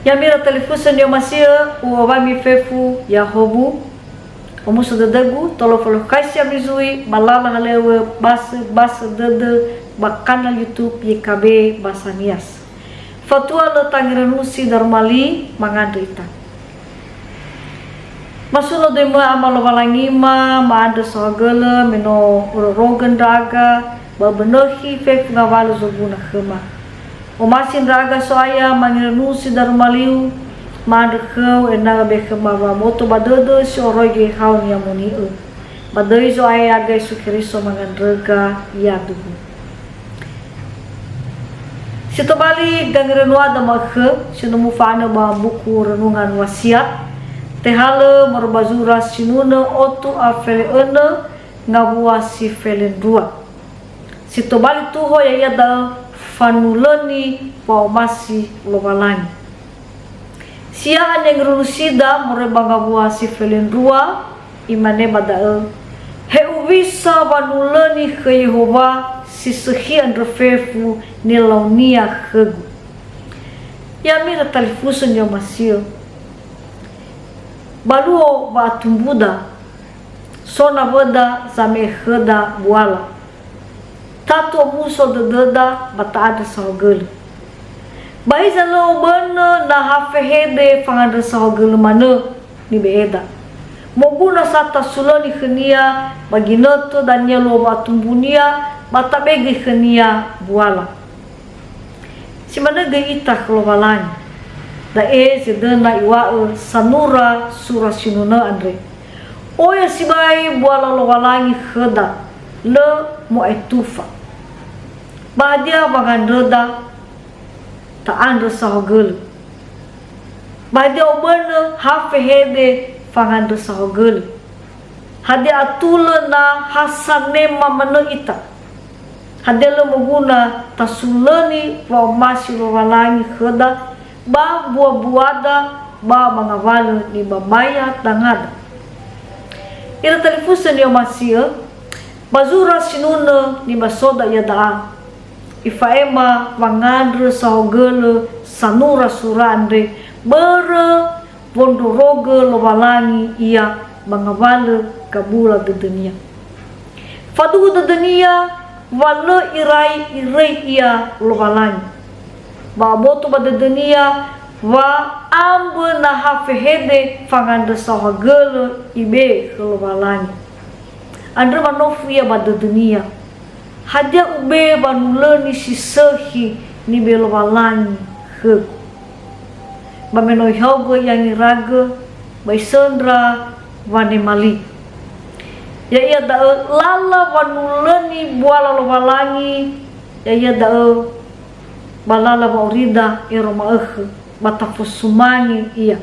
Yamira telefusan yo masia uawami fefu ya hobu omuso dadagu tolo folo kaisya mizui malala halewe basa dede bakana YouTube YKB Basanias fatua le tangiranusi darmali mangandrita masulo demo amalo walangima maada sohagele meno urorogan daga babenohi fefu ngawalo zoguna khema o masin raga soaya mangiranusi darmaliu madekau enaga bekema wa moto badodo si oroge haun ya muni badoi soaya aga sukiriso mangandrega ya dugu sito bali gangrenua da makhe sino mufana ba buku renungan wasiat tehale morbazura sinuna otu afele ene ngabua si felen dua sito bali tuho ya da fanulani wa masi lobalani sia yang rusida morebanga bua si felen dua imane badae he ubisa vanulani ke Yehova si sehian refefu nilaunia khegu ya mira talifusun ya masio baluo ba tumbuda sona boda zame kheda buala tato muso dededa bata ada sahogel bai zalo bana na hafehede fangada sahogel mana ni beeda moguna sata suloni khenia baginoto danya lo batumbunia bata bege khenia buala simana geita klobalani da zedena iwa sanura sura sinuna andre oya sibai buala lowalangi kheda le mo etufa badia bagandroda ta andro sahogel badia obana hafehede fangandro sahogel hade atula na hasanema mano ita hade le moguna tasulani wa masi walangi kheda ba buada ba mangawalo ni babaya tangada ira telefusan yo masia bazura sinuna ni basoda yada ifaema mangandre sahogele sanura surande bere bondoroge lobalangi ia mangawale kabula de dunia fadu de dunia wala irai ia lobalangi ba boto ba de dunia wa ambe na hafehede fangandre sahogele ibe lobalangi andre manofu ia ba de dunia hadia ube banulani si sehi ni belowalangi heg bameno hogo yang iraga baisendra vanemali ya ia da lala banulani buala lowalangi ya ia da balala baurida iroma batafusumangi ia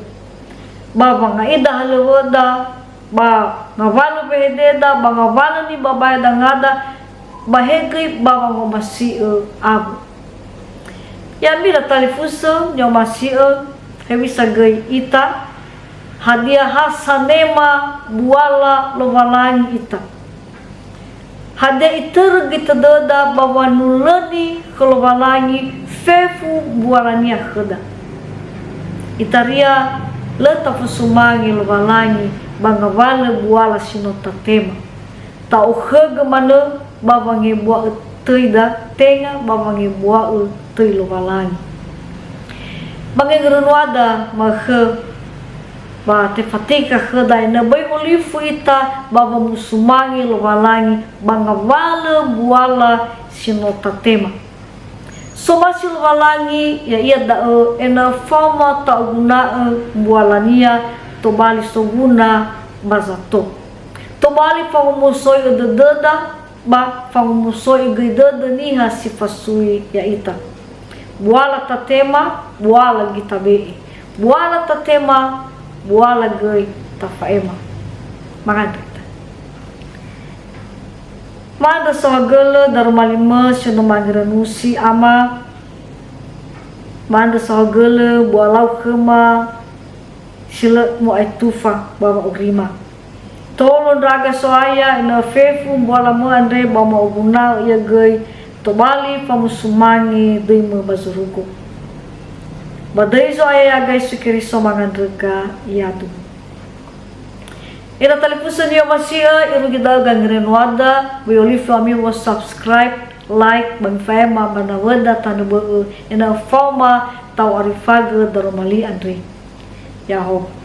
baba ngaida halewada ba ngavalu behededa ba ngavalu ni babaya dangada bahegi baba ngomasi abu ya mira talifuso nyomasi hewisa gei ita hadia hasanema buala lowalangi ita hadia iter gita deda bawa nulani kelowalangi fefu bualania kheda itaria leta fusumangi lowalangi bangawale buala sinota tema tau khega mana babangi buat tuida tenga babangi buat tui lowalangi bangi gerenwada makhe ba te fatika khedai na bai olifu ita baba musumangi lowalangi bangawale buala sinota tema so masi lowalangi ya ia da ena fama ta guna bualania to bali soguna bazato to bali pamusoi dededa ba pamusoi gededa ni hasifasui ya ita buala tatema buala gitabe buala tatema buala gei tafaema maganda manda sahagala darmalima sino magiranusi ama manda sahagala bualau kema sila mo etufa bama ugrima tolong draga soaya ina fefu bola mo andre bama uguna ya gei to bali pamusumangi dei mo bazurugo Badai so ya guys sekiri so mangan rega ya tu. Ina telepusan yo masih iru kita gangren wada we only fami was subscribe like bang fema bana wada tanu ina forma tau arifaga daromali andre. Ya ho.